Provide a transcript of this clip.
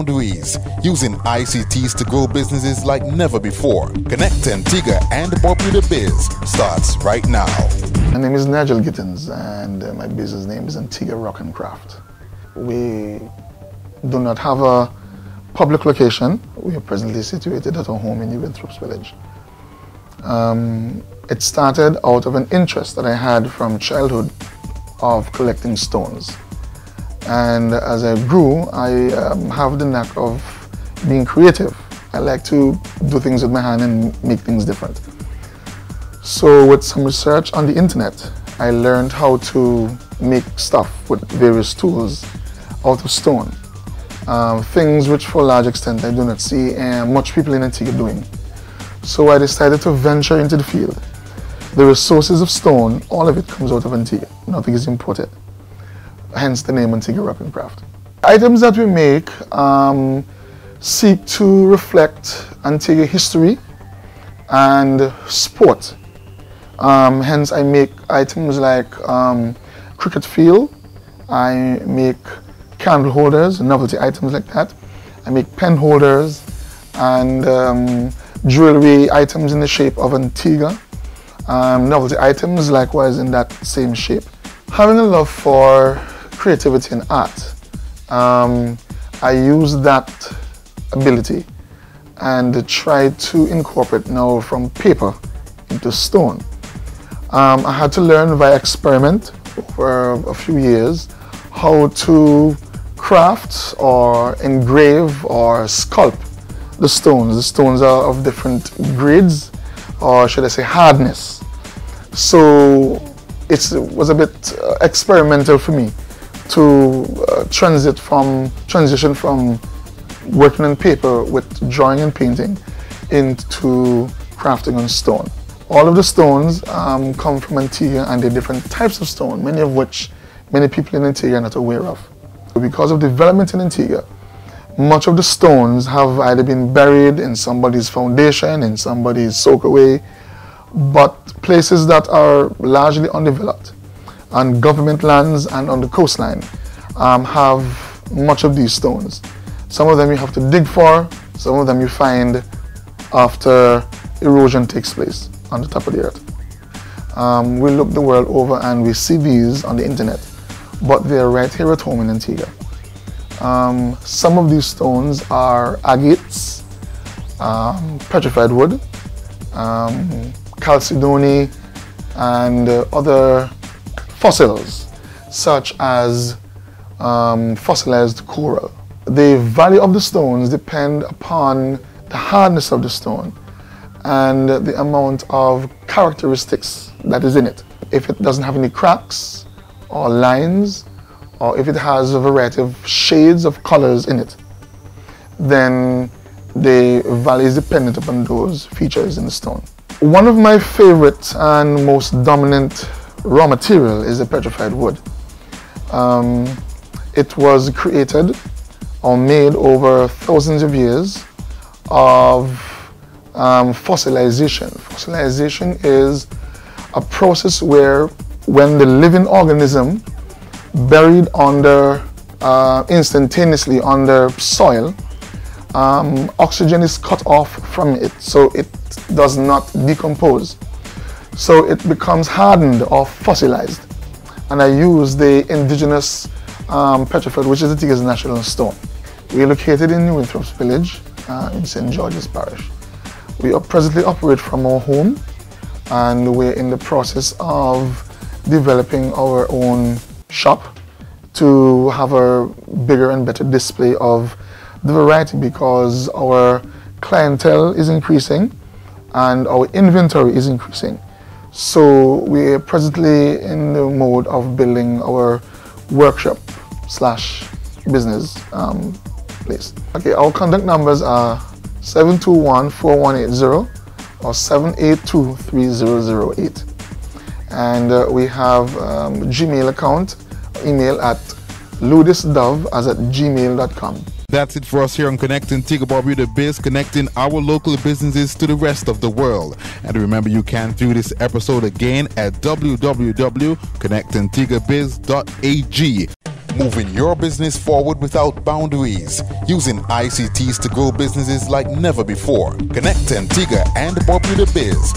boundaries, using ICTs to grow businesses like never before. Connect Antigua and Barbuda Biz starts right now. My name is Nigel Gittins and my business name is Antigua Rock and Craft. We do not have a public location. We are presently situated at our home in New Winthrop's Village. It started out of an interest that I had from childhood of collecting stones. And as I grew, I have the knack of being creative. I like to do things with my hand and make things different. So with some research on the internet, I learned how to make stuff with various tools out of stone. Things which for a large extent I do not see much people in Antigua doing. So I decided to venture into the field. The resources of stone, all of it comes out of Antigua. Nothing is imported. Hence the name Antigua Rock and Craft. Items that we make seek to reflect Antigua history and sport. Hence I make items like cricket field, I make candle holders, novelty items like that. I make pen holders and jewelry items in the shape of Antigua. Novelty items likewise in that same shape. Having a love for creativity and art, I use that ability and try to incorporate now from paper into stone. I had to learn via experiment for a few years how to craft or engrave or sculpt the stones. The stones are of different grades, or should I say hardness. So it was a bit experimental for me to transition from working on paper with drawing and painting into crafting on stone. All of the stones come from Antigua, and they're different types of stone, many of which many people in Antigua are not aware of. Because of development in Antigua, much of the stones have either been buried in somebody's foundation, in somebody's soakaway, but places that are largely undeveloped, and government lands and on the coastline have much of these stones. Some of them you have to dig for, some of them you find after erosion takes place on the top of the earth. We look the world over and we see these on the internet, but they're right here at home in Antigua. Some of these stones are agates, petrified wood, chalcedony, and other fossils such as fossilized coral. The value of the stones depend upon the hardness of the stone and the amount of characteristics that is in it. If it doesn't have any cracks or lines, or if it has a variety of shades of colors in it, then the value is dependent upon those features in the stone. One of my favorite and most dominant raw material is the petrified wood. It was created or made over thousands of years of fossilization. Fossilization is a process where when the living organism buried under instantaneously under soil, oxygen is cut off from it, so it does not decompose. So it becomes hardened or fossilized. And I use the indigenous petrified, which is Antigua's national stone. We are located in New Winthrop's Village in St. George's Parish. We presently operate from our home, and we're in the process of developing our own shop to have a bigger and better display of the variety, because our clientele is increasing and our inventory is increasing. So we're presently in the mode of building our workshop slash business place. Okay, our contact numbers are 721-4180 or 782-3008. And we have Gmail account, email at ludisdove@gmail.com. That's it for us here on Connect Antigua Barbuda Biz, connecting our local businesses to the rest of the world. And remember, you can view this episode again at www.connectantiguabiz.ag. moving your business forward without boundaries, using ICTs to grow businesses like never before. Connect Antigua and Barbuda Biz.